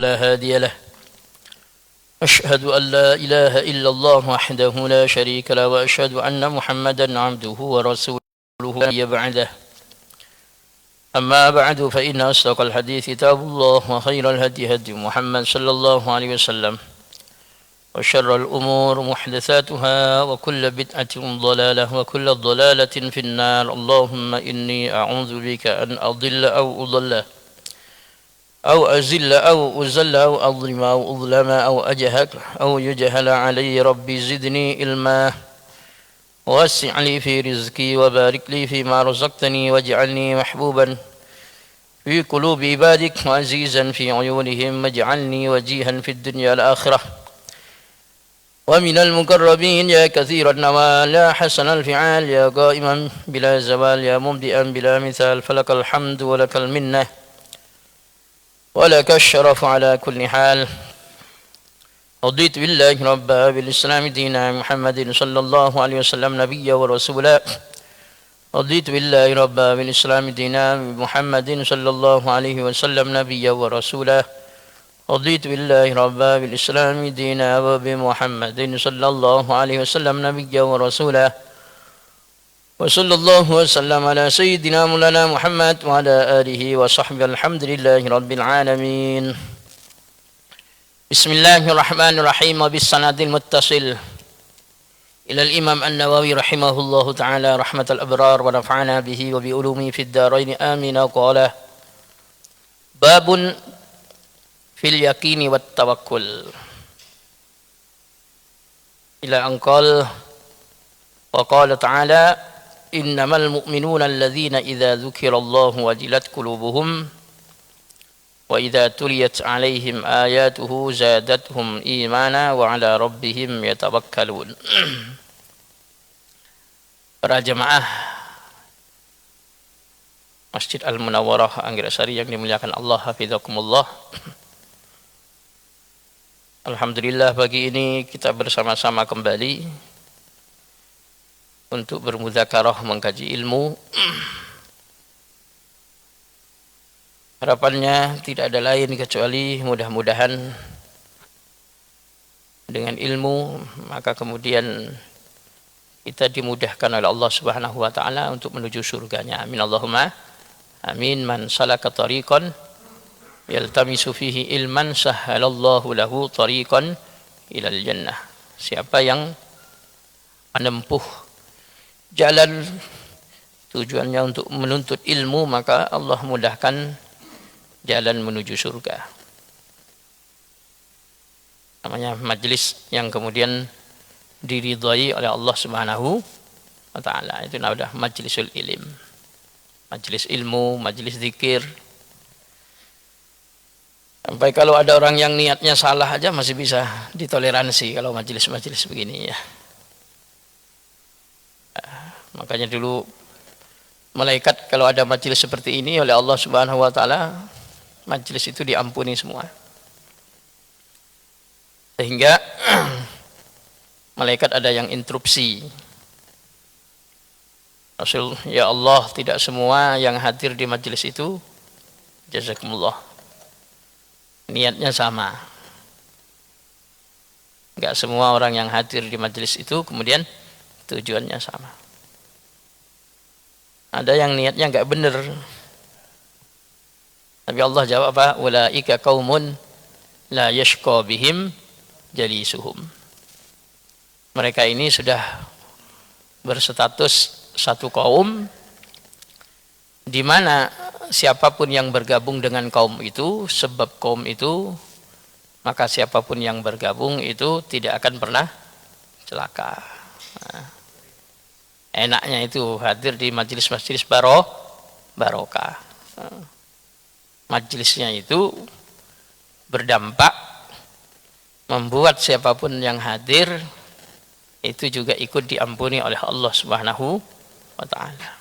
لا هادي له أشهد أن لا إله إلا الله وحده لا شريك له وأشهد أن محمدا عبده ورسوله لا بعده أما بعد فإن أصدق الحديث كتاب الله وخير الهدي هدي محمد صلى الله عليه وسلم وشر الأمور محدثاتها وكل بدعة ضلالة وكل ضلالة في النار اللهم إني أعوذ بك أن أضل أو أضل أو أزل أو أزل أو أظلم أو أظلم أو أجهل أو يجهل علي ربي زدني علما ووسع لي في رزقي وبارك لي فيما رزقتني واجعلني محبوبا في قلوب عبادك وعزيزا في عيونهم واجعلني وجيها في الدنيا والآخرة ومن المقربين يا كثير النوال يا حسن الفعال يا قائما بلا زوال يا مبدئا بلا مثال فلك الحمد ولك المنة ولك الشرف على كل حال رضيت بالله ربا بالإسلام دينا محمد صلى الله عليه وسلم نبيا ورسولا رضيت بالله ربا بالإسلام دينا محمد صلى الله عليه وسلم نبيا ورسولا رضيت بالله ربا بالإسلام دينا وبمحمد صلى الله عليه وسلم نبيا ورسولا وصلى الله وسلم على سيدنا مولانا محمد وعلى آله وصحبه الحمد لله رب العالمين بسم الله الرحمن الرحيم وبالسند المتصل إلى الإمام النووي رحمه الله تعالى رحمة الأبرار ونفعنا به وبعلومه في الدارين آمين قال باب في اليقين والتوكل إلى أن قال وقال تعالى إنما المؤمنون الذين إذا ذكر الله وجلت قلوبهم وإذا تليت عليهم آياته زادتهم إيمانا وعلى ربهم يتوكلون. Para jemaah Masjid Al-Munawwarah Anggrek-Sari yang dimuliakan Allah, hafizakumullah. Alhamdulillah pagi ini kita bersama-sama kembali untuk bermudzakarah mengkaji ilmu. Harapannya tidak ada lain kecuali mudah-mudahan dengan ilmu maka kemudian kita dimudahkan oleh Allah Subhanahu wa taala untuk menuju surganya. Amin Allahumma amin. Man salaka tariqan yaltamisu fihi ilman sahhalallahu lahu tariqan ilal jannah. Siapa yang menempuh jalan tujuannya untuk menuntut ilmu maka Allah mudahkan jalan menuju surga. Namanya majlis yang kemudian diridhai oleh Allah Subhanahu wa taala. Itu namanya majlisul ilm. Majlis ilmu, majlis zikir. Sampai kalau ada orang yang niatnya salah aja masih bisa ditoleransi kalau majlis-majlis begini ya. Makanya dulu malaikat kalau ada majelis seperti ini oleh Allah Subhanahu wa taala, majelis itu diampuni semua. Sehingga malaikat ada yang interupsi. Rasul, ya Allah, tidak semua yang hadir di majelis itu jazakumullah niatnya sama. Enggak semua orang yang hadir di majelis itu kemudian tujuannya sama. Ada yang niatnya enggak benar. Tapi Allah jawab apa? Ulaika qaumun la yashqa bihim jalisuhum. Mereka ini sudah berstatus satu kaum di mana siapapun yang bergabung dengan kaum itu, sebab kaum itu, maka siapapun yang bergabung itu tidak akan pernah celaka. Nah, enaknya itu hadir di majelis-majelis barokah. Majelisnya itu berdampak membuat siapapun yang hadir itu juga ikut diampuni oleh Allah Subhanahu wa taala.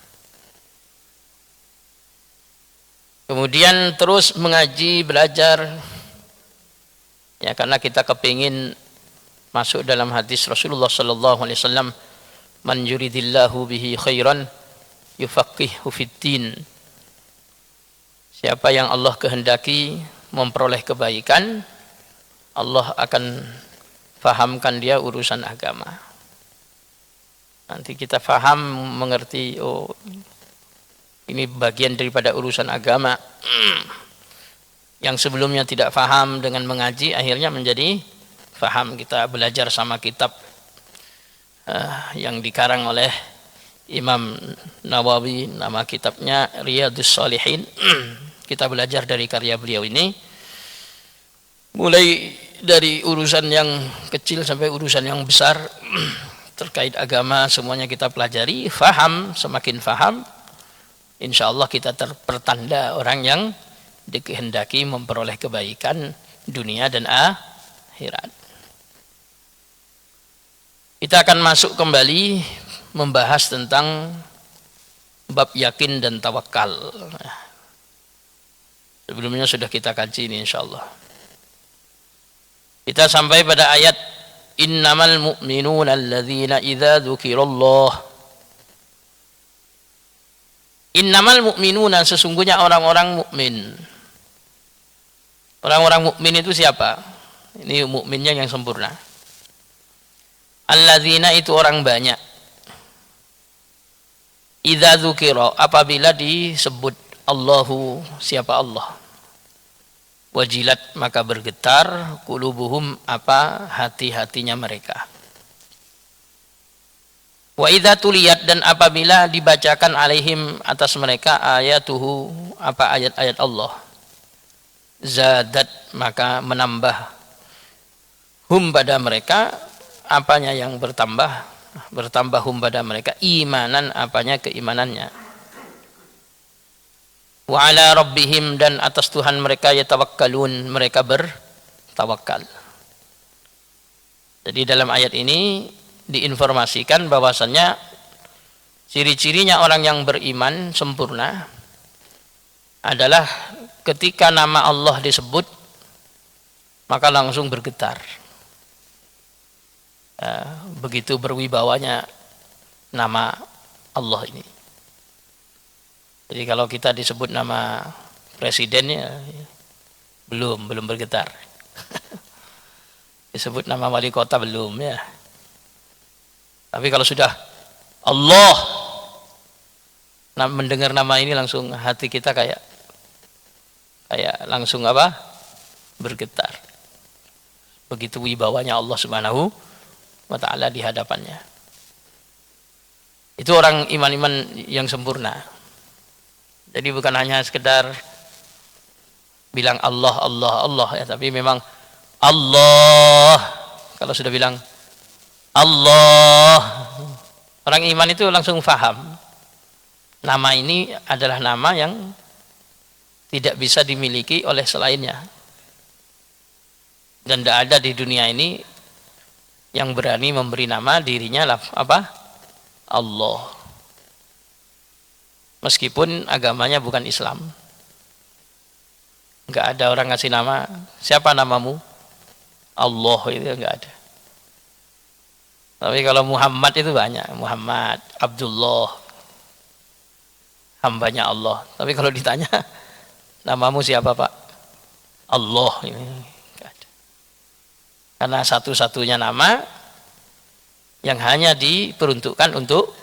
Kemudian terus mengaji, belajar ya, karena kita kepingin masuk dalam hadis Rasulullah sallallahu alaihi wasallam, man yuridillahu bihi khairan yufaqihu fiddin. Siapa yang Allah kehendaki memperoleh kebaikan, Allah akan fahamkan dia urusan agama. Nanti kita faham, mengerti, oh ini bagian daripada urusan agama. Yang sebelumnya tidak faham, dengan mengaji akhirnya menjadi faham. Kita belajar sama kitab yang dikarang oleh Imam Nawawi, nama kitabnya Riyadhus Shalihin. Kita belajar dari karya beliau ini, mulai dari urusan yang kecil sampai urusan yang besar terkait agama, semuanya kita pelajari, faham. Semakin faham, insya Allah kita terpertanda orang yang dikehendaki memperoleh kebaikan dunia dan akhirat. Kita akan masuk kembali membahas tentang bab yakin dan tawakal. Sebelumnya sudah kita kaji ini insyaallah. Kita sampai pada ayat innamal mu'minuna alladzina idza dzukirallah. Innamal mu'minuna, sesungguhnya orang-orang mukmin. Orang-orang mukmin itu siapa? Ini mukminnya yang sempurna. Alladzina itu orang banyak. Idza dzukira, apabila disebut Allahu, siapa Allah, wajilat, maka bergetar, qulubuhum, apa hati-hatinya mereka. Wa idza tuliyat, dan apabila dibacakan alaihim, atas mereka, ayatuhu, apa ayat-ayat Allah, zadat, maka menambah, hum, pada mereka, apanya yang bertambah hum, pada mereka, imanan, apanya keimanannya. Wa ala rabbihim, dan atas Tuhan mereka, yatawakkalun, mereka bertawakal. Jadi dalam ayat ini diinformasikan bahwasannya ciri-cirinya orang yang beriman sempurna adalah ketika nama Allah disebut maka langsung bergetar. Begitu berwibawanya nama Allah ini. Jadi kalau kita disebut nama presidennya belum bergetar. Disebut nama wali kota belum ya. Tapi kalau sudah Allah, mendengar nama ini langsung hati kita kayak langsung apa? Bergetar. Begitu wibawanya Allah Subhanahu wa ta'ala di hadapannya. Itu orang iman-iman yang sempurna. Jadi bukan hanya sekedar bilang Allah, Allah, Allah ya, tapi memang Allah. Kalau sudah bilang Allah, orang iman itu langsung faham. Nama ini adalah nama yang tidak bisa dimiliki oleh selainnya. Dan tidak ada di dunia ini yang berani memberi nama dirinya apa? Allah. Meskipun agamanya bukan Islam. Enggak ada orang ngasih nama, siapa namamu? Allah, itu enggak ada. Tapi kalau Muhammad itu banyak, Muhammad, Abdullah, hambanya Allah. Tapi kalau ditanya, namamu siapa Pak? Allah, ini enggak ada. Karena satu-satunya nama yang hanya diperuntukkan untuk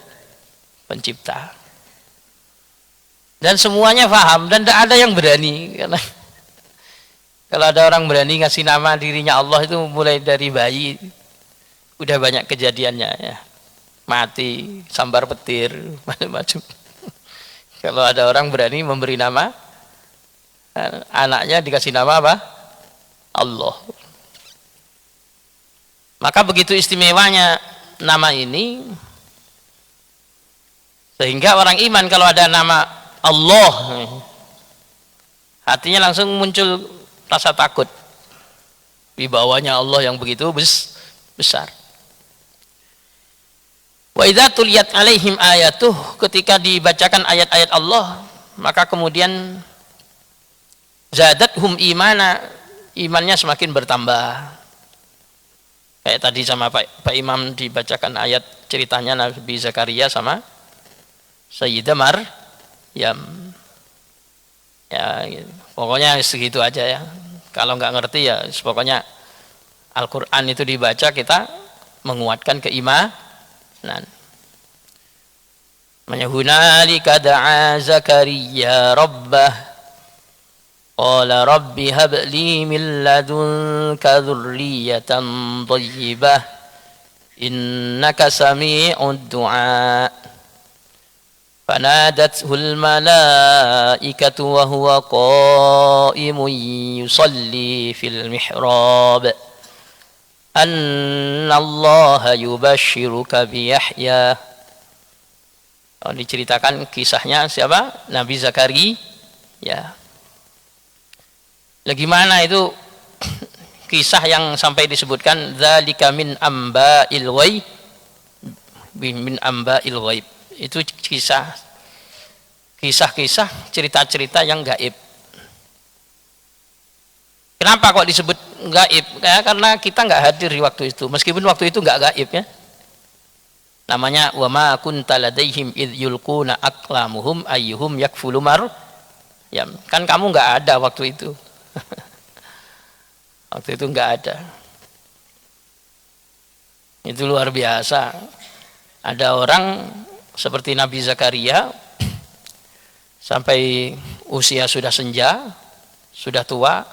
pencipta. Dan semuanya paham dan tidak ada yang berani. Karena kalau ada orang berani ngasih nama dirinya Allah itu mulai dari bayi udah banyak kejadiannya ya. Mati, sambar petir, macam-macam. Kalau ada orang berani memberi nama anaknya dikasih nama apa? Allah. Maka begitu istimewanya nama ini, sehingga orang iman kalau ada nama Allah, hatinya langsung muncul rasa takut. Wibawanya Allah yang begitu besar. Wa idza tuliyat alaihim ayatuh, ketika dibacakan ayat-ayat Allah, maka kemudian zadathum imana, imannya semakin bertambah. Kayak tadi sama Pak Imam dibacakan ayat ceritanya Nabi Zakaria sama Sayyidah Maryam. Ya, Pokoknya segitu aja ya. Kalau nggak ngerti ya pokoknya Al-Quran itu dibaca kita menguatkan keimanan. Hunalika da'a Zakaria rabbah qala rabbi hab li min ladunka dzurriyyatan thayyibah innaka sami'ud du'a. فنادته الملائكة وهو قائم يصلي في المحراب أن الله يبشرك بيحيى. Diceritakan kisahnya siapa? Nabi Zakaria. Ya. Gimana itu kisah yang sampai disebutkan dzalika min amba'il ghaib, min amba'il ghaib. Itu kisah-kisah, cerita-cerita yang gaib. Kenapa kok disebut gaib? Karena kita nggak hadir di waktu itu, meskipun waktu itu nggak gaib ya. Namanya wa ma kunta ladaihim id yulquna aqlamuhum ayyuhum yakfulu ya, kan kamu nggak ada waktu itu. Waktu itu nggak ada. Itu luar biasa. Ada orang seperti Nabi Zakaria sampai usia sudah senja, sudah tua,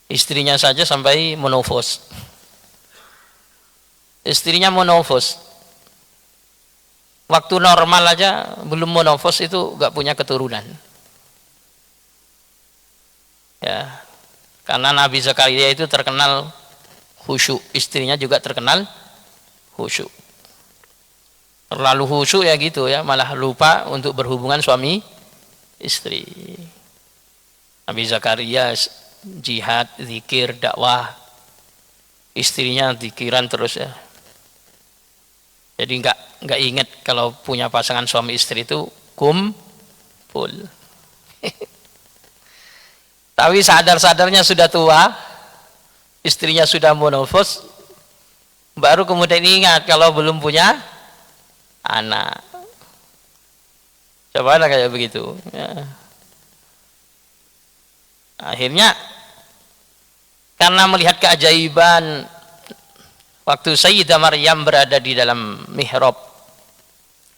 istrinya saja sampai menopause. Istrinya menopause. Waktu normal aja belum menopause itu gak punya keturunan. Ya, karena Nabi Zakaria itu terkenal khusyuk, istrinya juga terkenal khusyuk. Terlalu khusyuk ya gitu ya, malah lupa untuk berhubungan suami istri. Nabi Zakaria jihad, zikir, dakwah, istrinya zikiran terus ya. Jadi nggak ingat kalau punya pasangan suami istri itu kumpul. Tapi sadar-sadarnya sudah tua, istrinya sudah menopause, baru kemudian ingat kalau belum punya anak. Coba ada kayak begitu ya. Akhirnya karena melihat keajaiban waktu Sayyidah Maryam berada di dalam mihrab,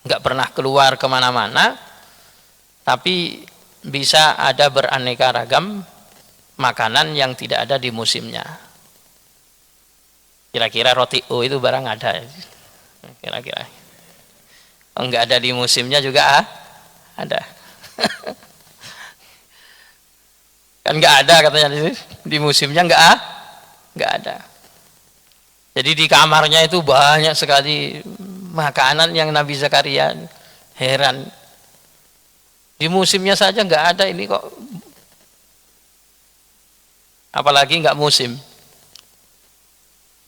nggak pernah keluar kemana-mana, tapi bisa ada beraneka ragam makanan yang tidak ada di musimnya. Kira-kira roti itu barang ada, kira-kira. Enggak ada di musimnya juga ada. Kan enggak ada katanya di musimnya enggak ada. Jadi di kamarnya itu banyak sekali makanan yang Nabi Zakaria heran. Di musimnya saja enggak ada, ini kok apalagi enggak musim.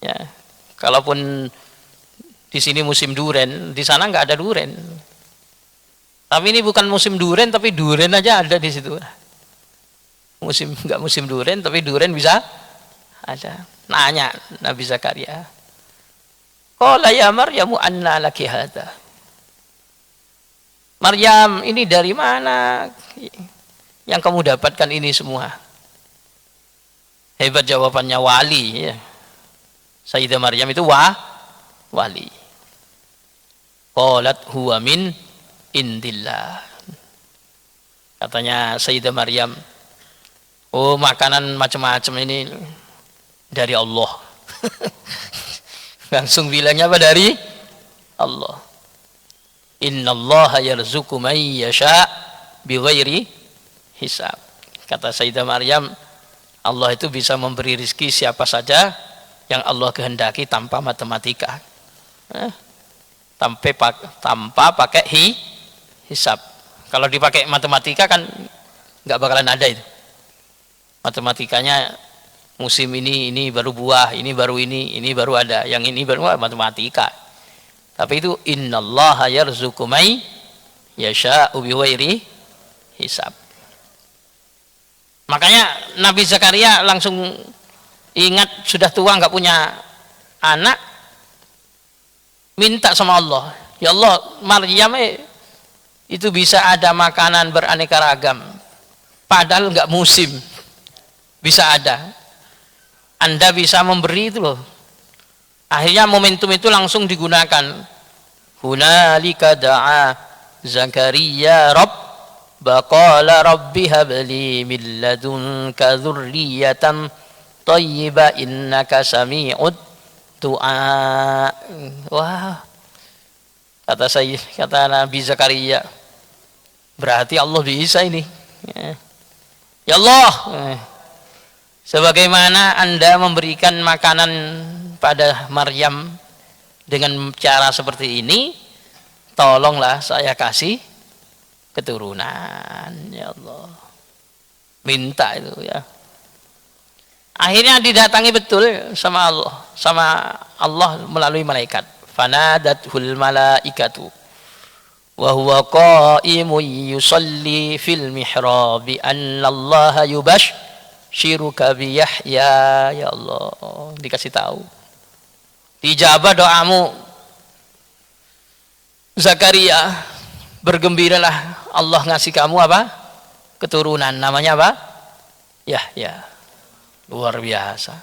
Ya, kalaupun di sini musim duren, di sana nggak ada duren. Tapi ini bukan musim duren, tapi duren aja ada di situ. Musim nggak musim duren, tapi duren bisa ada. Nanya Nabi Zakaria, qala ya Maryamu anna laki hadza. Maryam, ini dari mana yang kamu dapatkan ini semua? Hebat jawabannya, wali ya. Sayyidah Maryam itu wali. Qalat huwa min indillah. Katanya Sayyidah Maryam, oh makanan macam-macam ini dari Allah. Langsung bilangnya apa? Dari Allah. Innallaha yarzuqu man yasha bighairi hisab. Kata Sayyidah Maryam, Allah itu bisa memberi rezeki siapa saja yang Allah kehendaki tanpa matematika. Tanpa pakai hisab. Kalau dipakai matematika kan nggak bakalan ada itu. Matematikanya musim ini baru buah, ini baru ini baru ada, yang ini baru matematika. Tapi itu innallaha yarzuqu may yasha'u bighairi hisab. Makanya Nabi Zakaria langsung ingat sudah tua nggak punya anak, minta sama Allah, ya Allah, Maryam itu bisa ada makanan beraneka ragam, padahal nggak musim. Bisa ada. Anda bisa memberi itu loh. Akhirnya momentum itu langsung digunakan. Hunalika da'a Zakaria Qala rabbi habli min ladunka dzurriyyatan thayyibah innaka sami'ud du'a. Wah. Kata Nabi Zakaria, berarti Allah bisa ini. Ya Allah, sebagaimana Anda memberikan makanan pada Maryam dengan cara seperti ini, tolonglah saya kasih keturunan. Ya Allah, minta itu ya. Akhirnya didatangi betul sama Allah melalui malaikat. Fanadathul malaikatu wa huwa qa'imun yusalli fil mihrabi annallaha yubashshiruka bi Yahya. Ya Allah, dikasih tahu. Dijabah doamu Zakaria, bergembiralah, Allah ngasih kamu apa? Keturunan, namanya apa? Yahya. Luar biasa.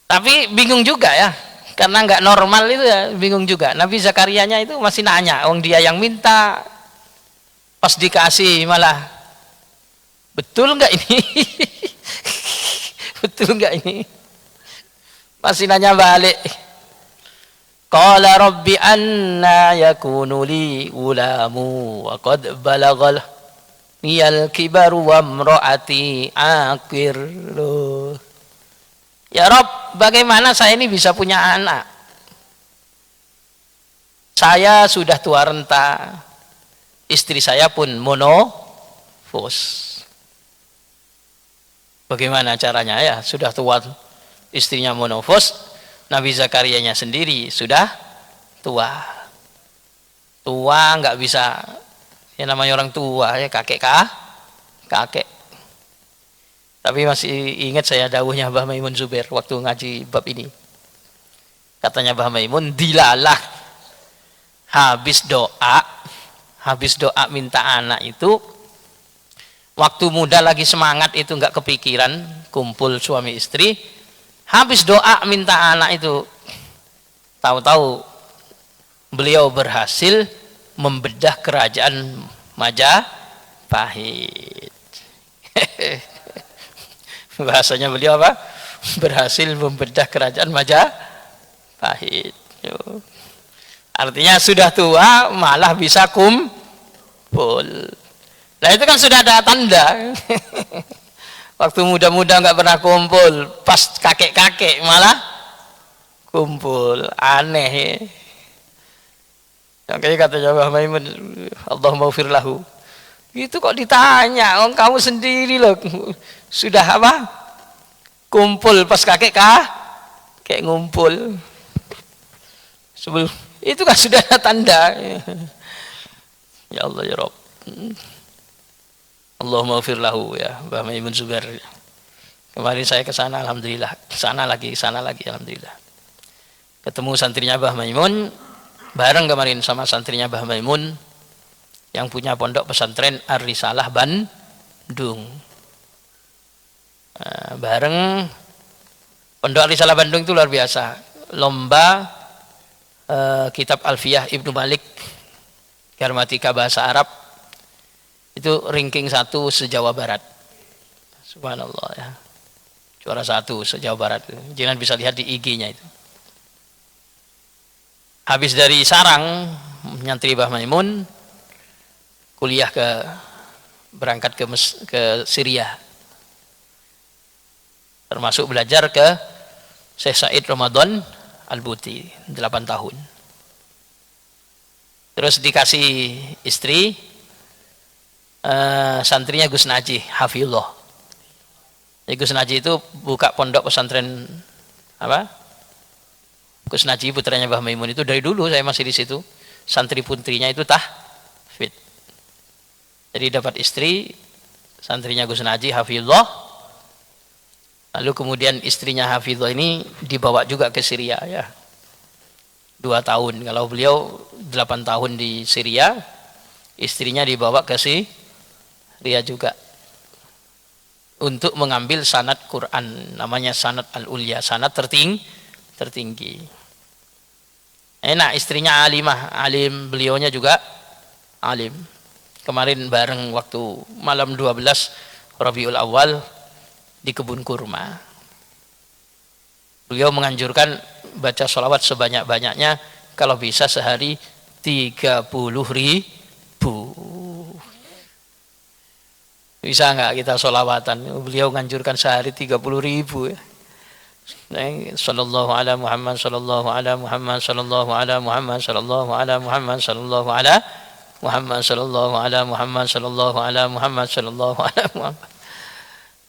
Tapi bingung juga ya, karena nggak normal itu ya, bingung juga. Nabi Zakarianya itu masih nanya, orang dia yang minta, pas dikasih malah, betul nggak ini? Betul nggak ini? Masih nanya balik. Qala rabbi anna yakunu li ulamu wa qad balagal niyal kibaru wa imraati aqir. Ya Rob, bagaimana saya ini bisa punya anak? Saya sudah tua renta, istri saya pun monofos. Bagaimana caranya ya? Sudah tua, istrinya monofos, Nabi Zakarianya sendiri sudah tua. Tua nggak bisa, ya namanya orang tua ya, kakek. Tapi masih ingat saya dawuhnya Mbah Maimun Zubair waktu ngaji bab ini. Katanya Mbah Maimun, dilalah habis doa minta anak itu, waktu muda lagi semangat itu nggak kepikiran kumpul suami istri, habis doa minta anak itu, tahu-tahu beliau berhasil membedah kerajaan Majapahit. Bahasanya beliau apa? Berhasil membedah kerajaan Majapahit. Artinya sudah tua malah bisa kumpul. Nah itu kan sudah ada tanda. Waktu muda-muda nggak pernah kumpul, pas kakek-kakek malah kumpul. Aneh. Yang kayak katanya Mbah Maimun, Allahumma ufir lahu. Itu kok ditanya, kamu sendiri loh sudah apa? Kumpul pas kakek kayak ngumpul. Sebelum itu kan sudah ada tanda. Ya Allah ya Rabb. Allahumma ufir lahu ya Mbah Maimun Zubair. Kemarin saya ke sana alhamdulillah, sana lagi alhamdulillah. Ketemu santrinya Mbah Maimun, bareng kemarin sama santrinya Mbah Maimun yang punya pondok pesantren Ar-Risalah Bandung. Bareng pondok Ar-Risalah Bandung itu luar biasa. Lomba kitab Alfiyah Ibnu Malik, gramatika bahasa Arab, itu ranking 1 se-Jawa Barat. Subhanallah ya. Juara 1 se-Jawa Barat. Jangan bisa lihat di IG-nya itu. Habis dari sarang nyantri Mbah Maimun, kuliah berangkat ke Syria, termasuk belajar ke Syekh Said Ramadan Al-Buti 8 tahun. Terus dikasih istri, santrinya Gus Naji Hafizullah. Gus Naji itu buka pondok pesantren apa? Gus Naji putranya Mbah Maimun itu dari dulu saya masih di situ. Santri putrinya itu tahfidz. Jadi dapat istri, santrinya Gus Naji Hafizullah. Lalu kemudian istrinya Hafizullah ini dibawa juga ke Syria ya. 2 tahun. Kalau beliau 8 tahun di Syria, istrinya dibawa ke dia juga untuk mengambil sanad Quran, namanya sanad al-ulya, sanad tertinggi. Enak, istrinya alimah, alim, beliaunya juga alim. Kemarin bareng waktu malam 12 Rabiul Awal di kebun kurma. Beliau menganjurkan baca sholawat sebanyak-banyaknya, kalau bisa sehari 30.000. Bisa nggak kita sholawatan? Beliau menganjurkan sehari 30.000 ya. Sallallahu ala Muhammad, sallallahu ala Muhammad, sallallahu ala Muhammad, sallallahu ala Muhammad, sallallahu ala Muhammad, sallallahu ala Muhammad, sallallahu ala Muhammad, sallallahu ala Muhammad.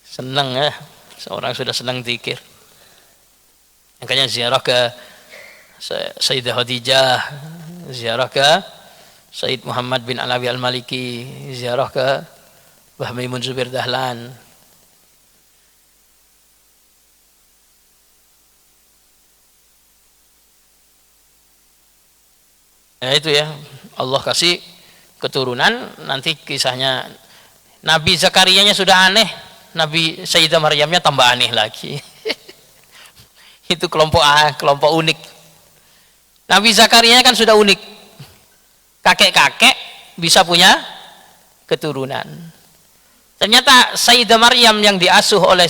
Senang ya, seorang sudah senang zikir. Makanya ziarah ke Sayyidah Khadijah, ziarah ke Sayyid Muhammad bin Alawi Al-Maliki, ziarah ke Mbah Maimun Zubair Dahlan. Ya itu ya, Allah kasih keturunan. Nanti kisahnya Nabi Zakarianya sudah aneh, Nabi Sayyidah Maryamnya tambah aneh lagi. Itu kelompok unik. Nabi Zakarianya kan sudah unik, kakek-kakek bisa punya keturunan. Ternyata Sayyidah Maryam yang diasuh oleh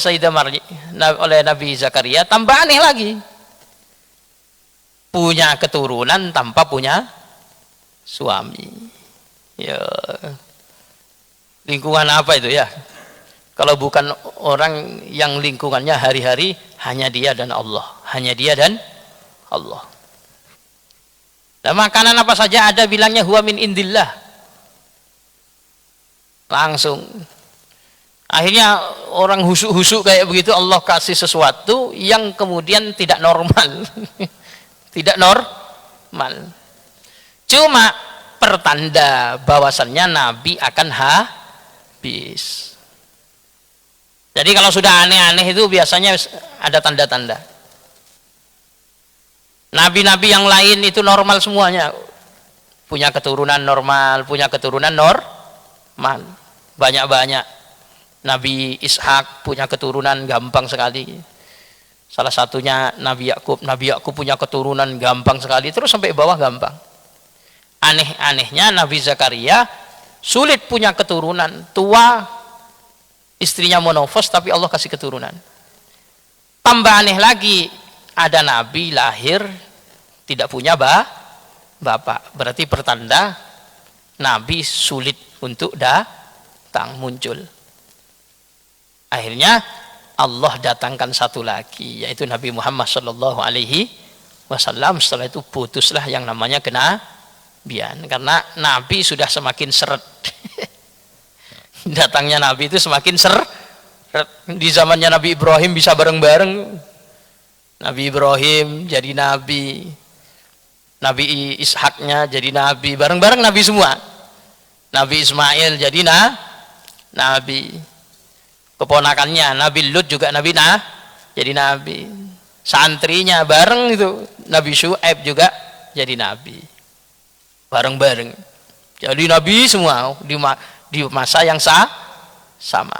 oleh Nabi Zakaria tambah aneh lagi, punya keturunan tanpa punya suami. Ya, lingkungan apa itu ya? Kalau bukan orang yang lingkungannya hari-hari hanya dia dan Allah, hanya dia dan Allah. Nah, makanan apa saja ada bilangnya huwa min indillah. Langsung. Akhirnya orang husuk-husuk kayak begitu, Allah kasih sesuatu yang kemudian tidak normal. Tidak normal. Cuma pertanda bahwasannya Nabi akan habis. Jadi kalau sudah aneh-aneh itu biasanya ada tanda-tanda. Nabi-nabi yang lain itu normal semuanya, punya keturunan normal, punya keturunan normal, banyak-banyak. Nabi Ishak punya keturunan gampang sekali. Salah satunya Nabi Yakub. Nabi Yakub punya keturunan gampang sekali, terus sampai bawah gampang. Aneh-anehnya Nabi Zakaria sulit punya keturunan, tua, istrinya monofos, tapi Allah kasih keturunan. Tambah aneh lagi, ada Nabi lahir tidak punya bapak. Berarti pertanda Nabi sulit untuk datang muncul. Akhirnya Allah datangkan satu lagi, yaitu Nabi Muhammad Shallallahu Alaihi Wasallam. Setelah itu putuslah yang namanya kenabian, karena Nabi sudah semakin seret. Datangnya Nabi itu semakin seret. Di zamannya Nabi Ibrahim bisa bareng-bareng. Nabi Ibrahim jadi Nabi, Nabi Ishaknya jadi Nabi, bareng-bareng Nabi semua. Nabi Ismail jadi Nabi. Keponakannya Nabi Lut juga jadi Nabi. Santrinya bareng itu Nabi Syuaib juga jadi Nabi. Bareng-bareng. Jadi Nabi semua di masa yang sama.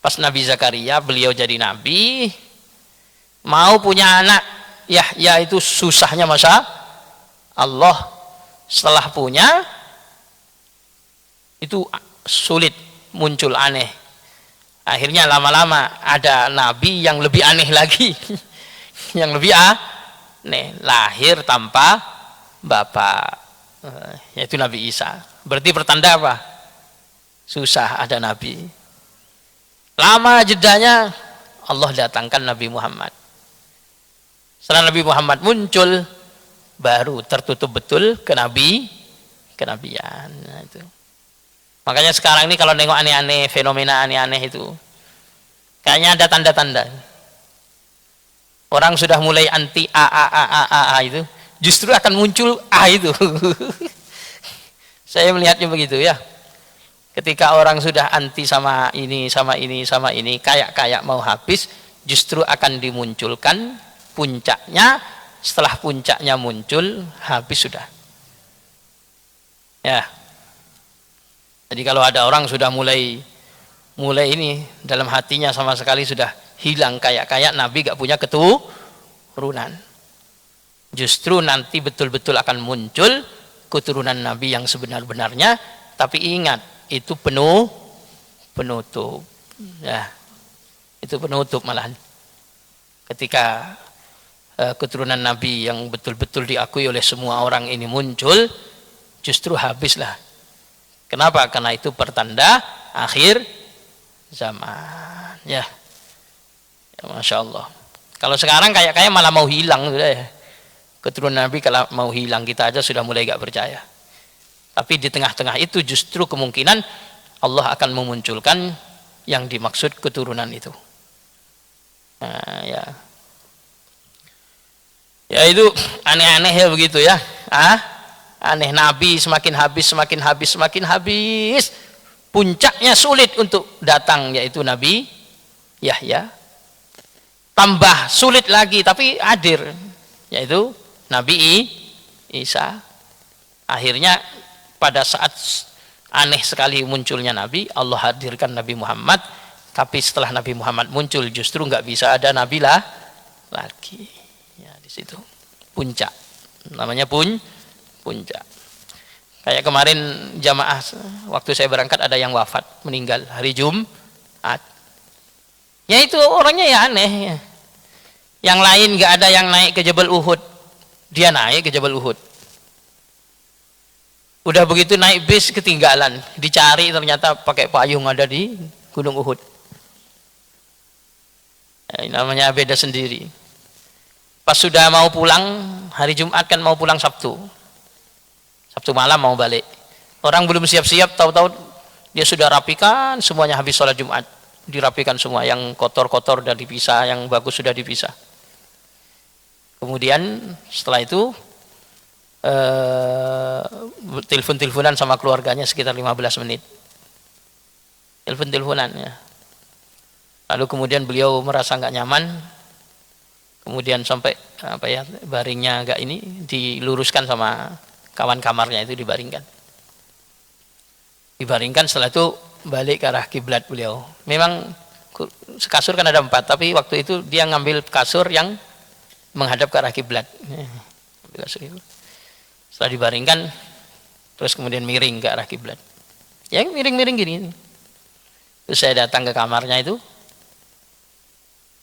Pas Nabi Zakaria beliau jadi Nabi, mau punya anak, ya itu susahnya masa Allah. Setelah punya itu sulit, muncul aneh. Akhirnya lama-lama ada Nabi yang lebih aneh lagi. Yang lebih aneh, lahir tanpa bapak, yaitu Nabi Isa. Berarti pertanda apa? Susah ada Nabi. Lama jedanya Allah datangkan Nabi Muhammad. Setelah Nabi Muhammad muncul, baru tertutup betul kenabian. Nah, itu. Makanya sekarang ini kalau nengok aneh-aneh, fenomena aneh-aneh itu, kayaknya ada tanda-tanda. Orang sudah mulai anti A itu, justru akan muncul A itu. Saya melihatnya begitu ya. Ketika orang sudah anti sama ini, kayak mau habis, justru akan dimunculkan puncaknya. Setelah puncaknya muncul, habis sudah. Ya. Jadi kalau ada orang sudah mulai ini dalam hatinya sama sekali sudah hilang kayak Nabi gak punya keturunan. Justru nanti betul-betul akan muncul keturunan Nabi yang sebenar-benarnya, tapi ingat itu penutup. Ya, itu penutup malahan. Ketika keturunan Nabi yang betul-betul diakui oleh semua orang ini muncul, justru habislah. Kenapa? Karena itu pertanda akhir zaman. Ya, Masya Allah. Kalau sekarang kayak malah mau hilang sudah ya. Keturunan Nabi kalau mau hilang, kita aja sudah mulai gak percaya. Tapi di tengah-tengah itu justru kemungkinan Allah akan memunculkan yang dimaksud keturunan itu. Nah, ya itu aneh-aneh ya begitu ya. Aneh, Nabi semakin habis. Puncaknya sulit untuk datang, yaitu Nabi Yahya. Tambah sulit lagi tapi hadir, yaitu Nabi Isa. Akhirnya pada saat aneh sekali munculnya Nabi, Allah hadirkan Nabi Muhammad. Tapi setelah Nabi Muhammad muncul, justru nggak bisa ada Nabi lagi. Ya, di situ puncak, namanya puncak. Kayak kemarin jamaah waktu saya berangkat ada yang wafat, meninggal hari Jumat. Ya itu orangnya ya aneh. Yang lain nggak ada yang naik ke Jabal Uhud, dia naik ke Jabal Uhud. Udah begitu naik bis ketinggalan, dicari ternyata pakai payung ada di Gunung Uhud. Ini namanya beda sendiri. Pas sudah mau pulang hari Jumat, kan mau pulang Sabtu malam mau balik, orang belum siap-siap, tahu-tahu dia sudah rapikan semuanya, habis sholat Jumat dirapikan semua, yang kotor-kotor sudah dipisah, yang bagus sudah dipisah. Kemudian setelah itu telepon-teleponan sama keluarganya sekitar 15 menit, telepon-teleponan ya. Lalu kemudian beliau merasa nggak nyaman, kemudian sampai baringnya agak ini diluruskan sama kawan kamarnya, itu dibaringkan. Setelah itu balik ke arah kiblat beliau. Memang kasur kan ada 4, tapi waktu itu dia ngambil kasur yang menghadap ke arah kiblat. Setelah dibaringkan, terus kemudian miring ke arah kiblat. Ya miring-miring gini. Terus saya datang ke kamarnya itu,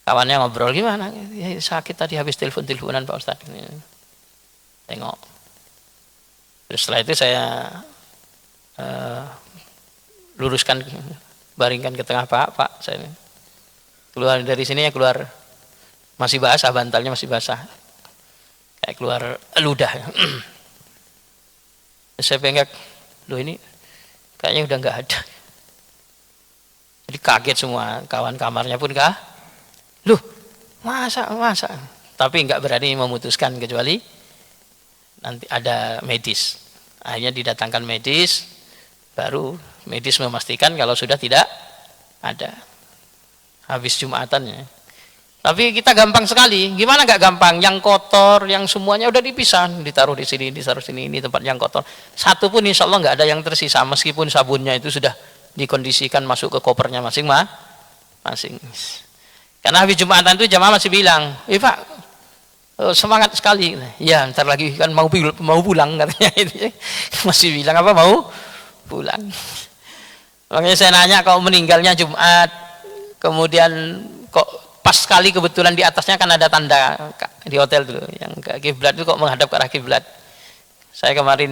kawannya ngobrol, gimana? Ya, sakit tadi habis telepon-teleponan Pak Ustadz. Tengok. Terus setelah itu saya luruskan, baringkan ke tengah, Pak, saya keluar dari sini ya, keluar masih basah, bantalnya masih basah, kayak keluar ludah. Saya pengen, loh ini kayaknya udah nggak ada. Jadi kaget semua, kawan kamarnya pun loh masa, tapi nggak berani memutuskan kecuali nanti ada medis. Akhirnya didatangkan medis, baru medis memastikan kalau sudah tidak ada, habis Jumatannya. Tapi kita gampang sekali, gimana nggak gampang? Yang kotor, yang semuanya udah dipisah, ditaruh di sini, ditaruh sini, ini tempat yang kotor. Satu pun insya Allah nggak ada yang tersisa, meskipun sabunnya itu sudah dikondisikan masuk ke kopernya masing-masing. Karena habis Jumatan itu jamaah masih bilang, Pak, semangat sekali. Ya, ntar lagi kan mau pulang katanya itu. Masih bilang apa, mau pulang. Makanya saya nanya, kalau meninggalnya Jumat, kemudian kok pas sekali kebetulan di atasnya kan ada tanda di hotel dulu yang ke kiblat itu, kok menghadap ke arah kiblat. Saya kemarin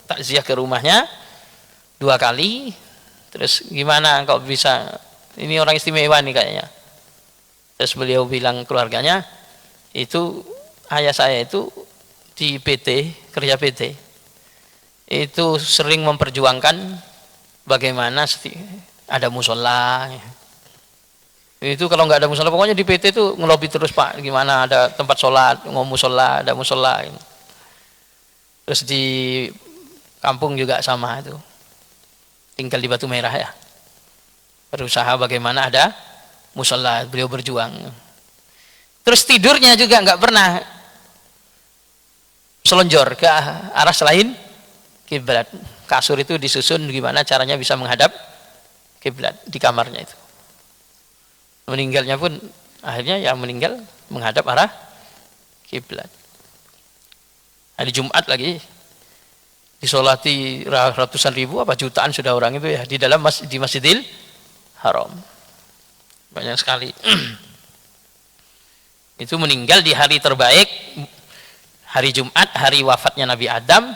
takziah ke rumahnya 2 kali. Terus gimana kok bisa, ini orang istimewa nih kayaknya. Terus beliau bilang keluarganya, itu ayah saya itu di PT, kerja PT, itu sering memperjuangkan bagaimana ada musola. Itu kalau nggak ada musola, pokoknya di PT itu ngelobi terus, Pak, gimana ada tempat sholat, musola, ada musola. Terus di kampung juga sama, itu tinggal di Batu Merah ya, berusaha bagaimana ada musola, beliau berjuang. Terus tidurnya juga nggak pernah selonjor ke arah selain kiblat. kasur itu disusun gimana caranya bisa menghadap kiblat di kamarnya itu. Meninggalnya pun akhirnya yang meninggal menghadap arah kiblat. Hari Jumat lagi disolati ratusan ribu apa jutaan sudah orang itu ya di dalam di Masjidil Haram. Banyak sekali. Itu meninggal di hari terbaik, hari Jumat, hari wafatnya Nabi Adam,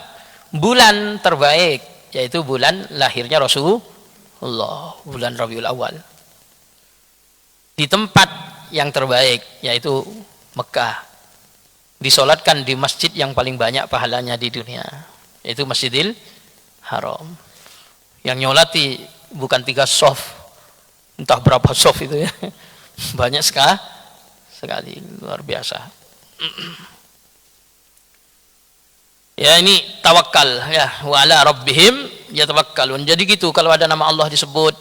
bulan terbaik yaitu bulan lahirnya Rasulullah, bulan Rabiul Awal. Di tempat yang terbaik yaitu Mekah, disolatkan di masjid yang paling banyak pahalanya di dunia yaitu Masjidil Haram. Yang nyolati bukan 3 shaf, entah berapa shaf itu ya, banyak sekali, luar biasa. Ya ini tawakal ya, wa ala rabbihim yatawakkalun. Jadi gitu, kalau ada nama Allah disebut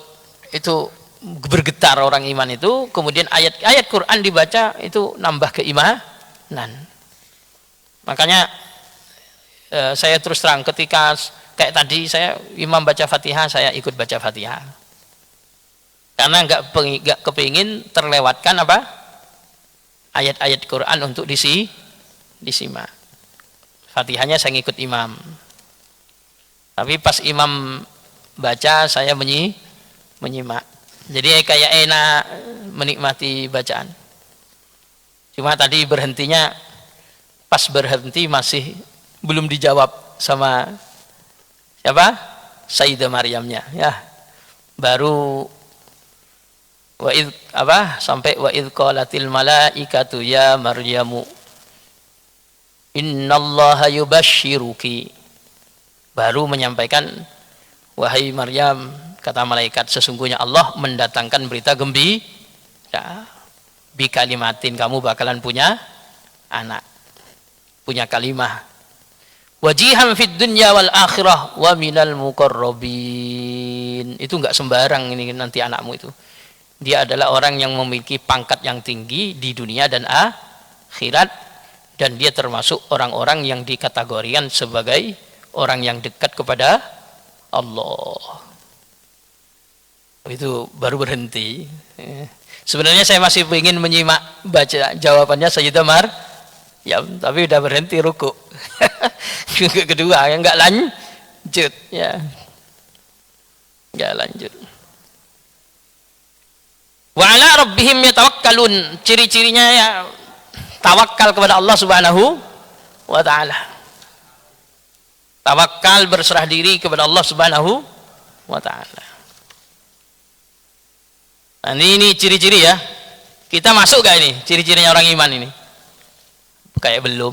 itu bergetar orang iman itu, kemudian ayat-ayat Quran dibaca itu nambah keimanan. Makanya saya terus terang ketika kayak tadi saya imam baca Fatihah, saya ikut baca Fatihah. Karena nggak kepingin terlewatkan apa? Ayat-ayat Quran untuk disimak. Fatihahnya saya ngikut imam. Tapi pas imam baca saya menyimak. Jadi kayak enak menikmati bacaan. Cuma tadi berhentinya pas berhenti masih belum dijawab sama siapa? Sayyidah Maryamnya ya. Baru sampai wa id qalatil malaikatu ya Maryamu innallaha yubashshiruki. Baru menyampaikan, wahai Maryam, kata malaikat, sesungguhnya Allah mendatangkan berita gembira. Bi kalimatin, kamu bakalan punya anak, punya kalimah. Wajihan fid dunya wal akhirah wa minal muqarrabin. Itu enggak sembarang ini nanti anakmu itu. Dia adalah orang yang memiliki pangkat yang tinggi di dunia dan akhirat, dan dia termasuk orang-orang yang dikategorikan sebagai orang yang dekat kepada Allah. Itu baru berhenti. Sebenarnya saya masih ingin menyimak baca jawabannya Sayyidah ya, tapi udah berhenti ruku. Kedua yang enggak lanjut ya. Enggak lanjut. Wa ala rabbihim yatawakkalun. Ciri-cirinya ya tawakal kepada Allah Subhanahu wa taala. Tawakal, berserah diri kepada Allah Subhanahu wa taala. Nah, ini ciri-ciri ya. Kita masuk gak ini ciri-cirinya orang iman ini? Kayak belum.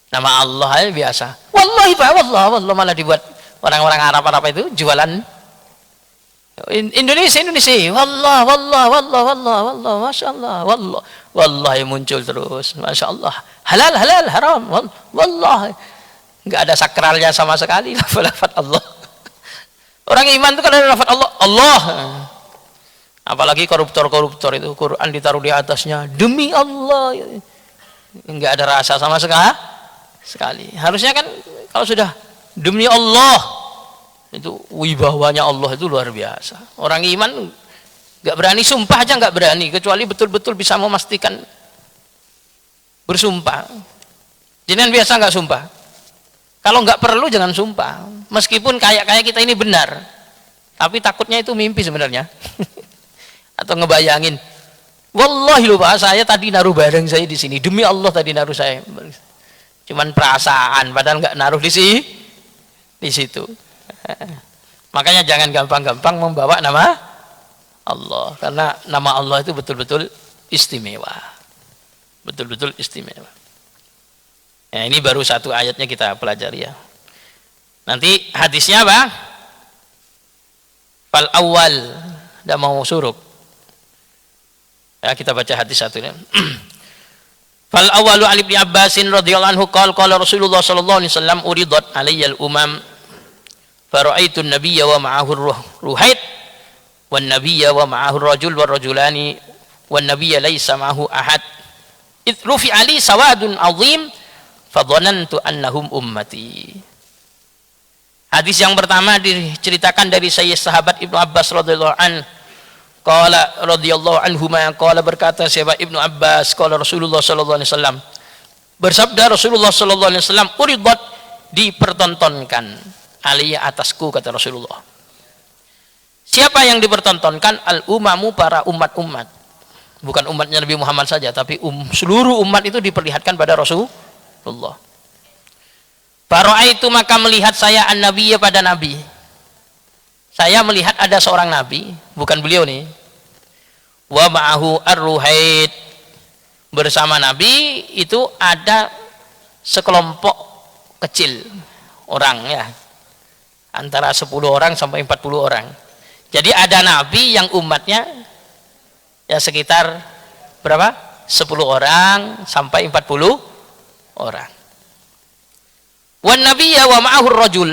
Nama Allah aja biasa. Wallahi Pak, wallah malah dibuat orang-orang Arab itu jualan. Indonesia. Wallah, Masya Allah. Wallahi muncul terus. Masya Allah. Halal, haram. Wallahi. Enggak ada sakralnya sama sekali lafaz Allah. Orang iman itu kan ada lafaz Allah. Apalagi koruptor itu, Quran ditaruh di atasnya, demi Allah. Enggak ada rasa sama sekali. Harusnya kan kalau sudah demi Allah, itu wibawanya Allah itu luar biasa. Orang iman enggak berani sumpah aja, enggak berani, kecuali betul-betul bisa memastikan bersumpah. Jangan biasa enggak sumpah. Kalau enggak perlu jangan sumpah. Meskipun kayak kita ini benar, tapi takutnya itu mimpi sebenarnya. Atau ngebayangin, wallahi loh Pak, saya tadi naruh barang saya di sini, demi Allah tadi naruh saya. Cuman perasaan, padahal nggak naruh di situ. Makanya jangan gampang-gampang membawa nama Allah, karena nama Allah itu betul-betul istimewa. Betul-betul istimewa. Ya, ini baru satu ayatnya kita pelajari ya. Nanti hadisnya apa? Fal awal, udah mau suruk. Ya, kita baca hadis satu ini. Fal awwalu Ali bin Abbasin radhiyallahu anhu qala Rasulullah sallallahu alaihi wasallam uridat alayya al-umam fara'aitu an-nabiyya wa ma'ahu ruhait wan nabiyya wa ma'ahu ar-rajul war rajulani wan nabiyya laysa ma'ahu ahad id rufi ali sawadun 'azim fa dhanantu annahum ummati. Hadis yang pertama diceritakan dari sahabat Ibnu Abbas radhiyallahu an. Qala radhiyallahu anhuma, qala berkata sahabat Ibnu Abbas, qala Rasulullah sallallahu alaihi wasallam, bersabda Rasulullah sallallahu alaihi wasallam, uridat, dipertontonkan, alaiya atasku, kata Rasulullah. Siapa yang dipertontonkan? Al umamu, para umat-umat. Bukan umatnya Nabi Muhammad saja, tapi seluruh umat itu diperlihatkan pada Rasulullah. Fara'aitu, maka melihat saya an-nabiyya, pada nabi. Saya melihat ada seorang nabi, bukan beliau nih. Wa ma'ahu ar-ruhaid, bersama nabi itu ada sekelompok kecil orang, ya, antara 10 orang sampai 40 orang. Jadi ada nabi yang umatnya ya sekitar berapa? 10 orang sampai 40 orang. Wan nabiyya wa ma'ahu rajul.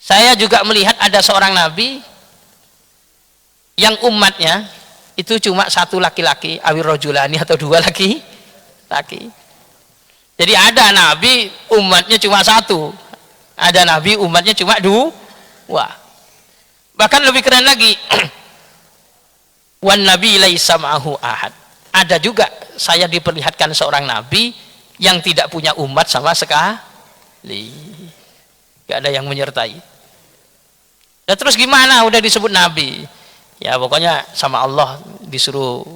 Saya juga melihat ada seorang nabi yang umatnya itu cuma satu laki-laki, awir rajulani, atau 2 laki-laki. Jadi ada nabi umatnya cuma 1, ada nabi umatnya cuma 2. Bahkan lebih keren lagi, wan nabi laisa ma'ahu ahad. Ada juga saya diperlihatkan seorang nabi yang tidak punya umat sama sekali. Gak ada yang menyertai. Dan terus gimana udah disebut nabi? Ya pokoknya sama Allah disuruh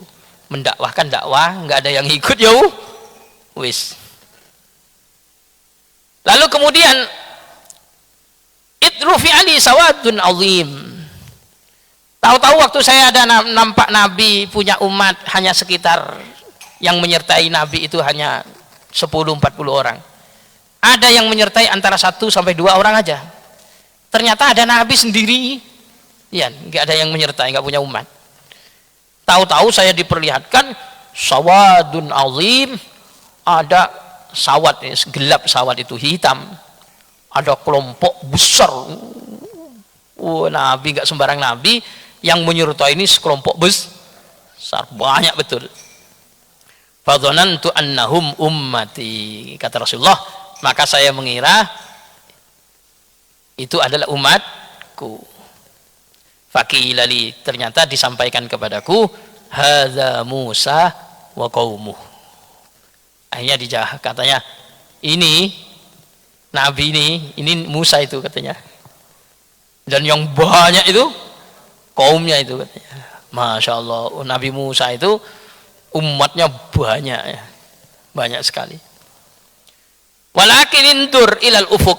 mendakwahkan dakwah, nggak ada yang ikut, ya wis. Lalu kemudian idrufi ali sawadun azim. Tahu-tahu waktu saya ada nampak nabi punya umat hanya sekitar, yang menyertai nabi itu hanya 10-40 orang. Ada yang menyertai antara 1 sampai 2 orang aja. Ternyata ada nabi sendiri, ya, nggak ada yang menyertai, nggak punya umat. Tahu-tahu saya diperlihatkan sawadun azim, ada sawat, gelap sawat itu hitam, ada kelompok besar. Nabi nggak sembarang nabi, yang menyertai ini sekelompok besar, banyak betul. Fadhanantu annahum ummati, kata Rasulullah, maka saya mengira itu adalah umatku. Faqilali, ternyata disampaikan kepadaku, hadza Musa wa qaumuh. Akhirnya dijawab, katanya ini nabi ini Musa itu, katanya. Dan yang banyak itu kaumnya itu, katanya. Masya Allah, Nabi Musa itu umatnya banyak, ya, banyak sekali. Walakin indur ilal ufuk.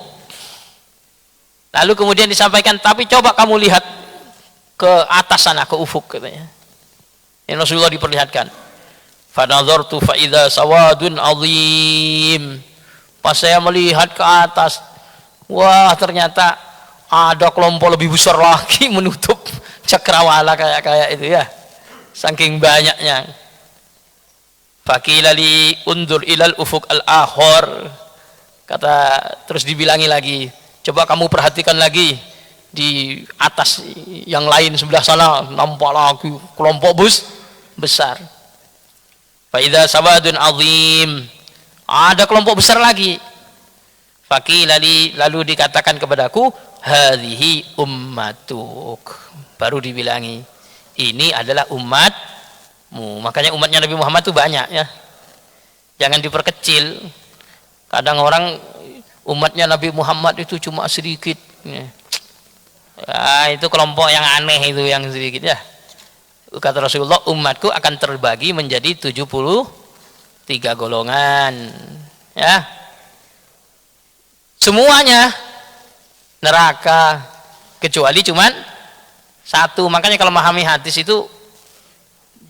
Lalu kemudian disampaikan, tapi coba kamu lihat ke atas sana, ke ufuk, katanya. Ini Rasulullah diperlihatkan. Fanadhartu fa idza sawadun azim. Pas saya melihat ke atas, wah ternyata ada kelompok lebih besar lagi menutup cakrawala kayak itu, ya. Saking banyaknya. Faqila li undur ilal ufuk al-akhar. Kata, terus dibilangi lagi, coba kamu perhatikan lagi di atas yang lain sebelah sana, nampak lagi kelompok besar. Fa idza sawadun azim, ada kelompok besar lagi. Faqila li, lalu dikatakan kepadaku, hadhihi ummatuk. Baru dibilangi, ini adalah umatmu. Makanya umatnya Nabi Muhammad itu banyak, ya. Jangan diperkecil. Kadang orang umatnya Nabi Muhammad itu cuma sedikit, ya, itu kelompok yang aneh itu, yang sedikit, ya. Kata Rasulullah, umatku akan terbagi menjadi 73 golongan, ya. Semuanya neraka kecuali cuman 1. Makanya kalau memahami hadis itu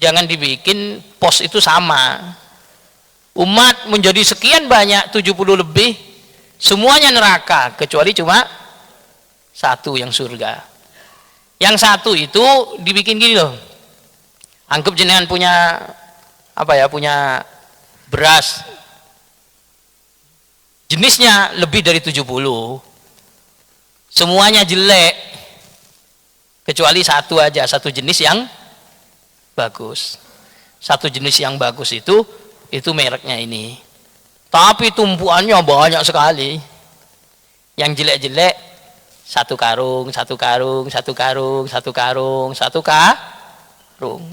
jangan dibikin pos itu sama. Umat menjadi sekian banyak, 70 lebih, semuanya neraka kecuali cuma 1 yang surga. Yang 1 itu dibikin gini loh. Anggap jenengan punya punya beras, jenisnya lebih dari 70, semuanya jelek kecuali 1 aja, 1 jenis yang bagus. 1 jenis yang bagus itu mereknya ini, tapi tumpuannya banyak sekali. Yang jelek-jelek Satu karung, satu karung, satu karung, satu karung, satu karung.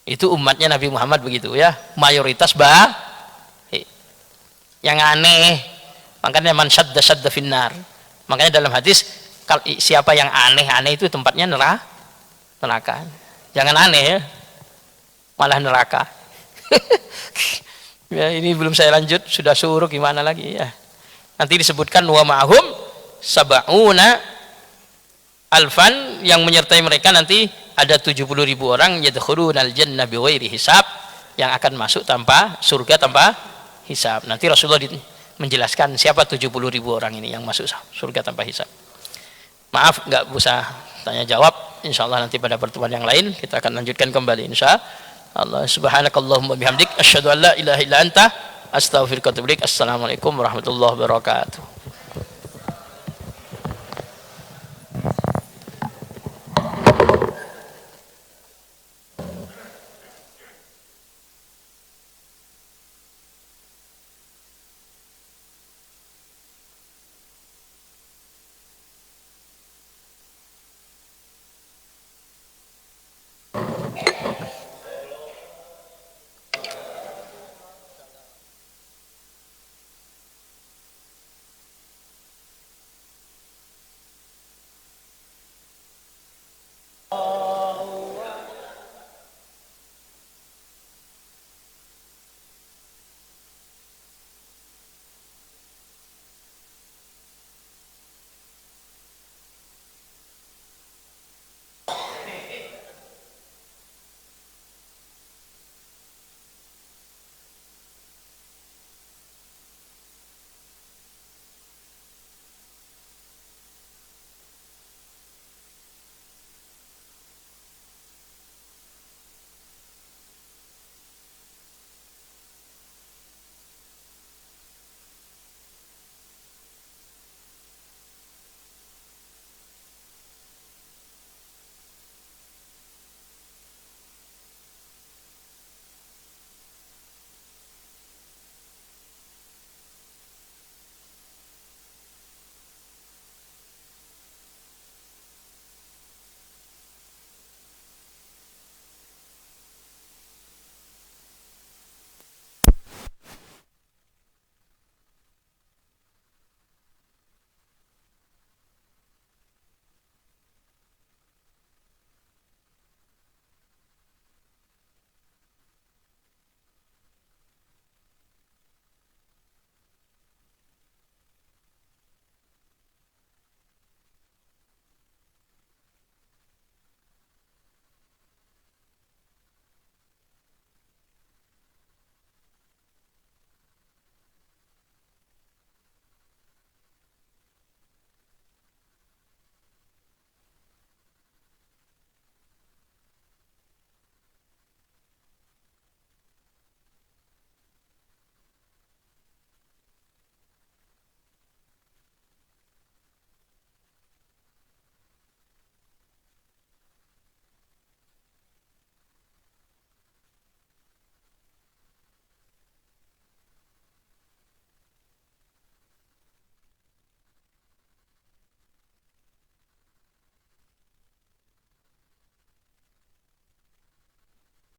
Itu umatnya Nabi Muhammad begitu ya, mayoritas yang aneh. Makanya man syadda syadda finnar. Makanya dalam hadis, siapa yang aneh-aneh itu tempatnya neraka. Jangan aneh ya, malah neraka. Ya, ini belum saya lanjut, sudah suruh gimana lagi ya. Nanti disebutkan wa ma'hum sab'una alfan, yang menyertai mereka nanti ada 70.000 orang yadkhulunal jannah bighairi hisab, yang akan masuk tanpa surga tanpa hisab. Nanti Rasulullah menjelaskan siapa 70.000 orang ini yang masuk surga tanpa hisab. Maaf nggak usah tanya jawab, insyaallah nanti pada pertemuan yang lain kita akan lanjutkan kembali insyaallah. Subhanakallahumma bihamdik asyhadu an la ilaha illa anta astaghfiruka wa atubu ilaik. Assalamualaikum warahmatullahi wabarakatuh.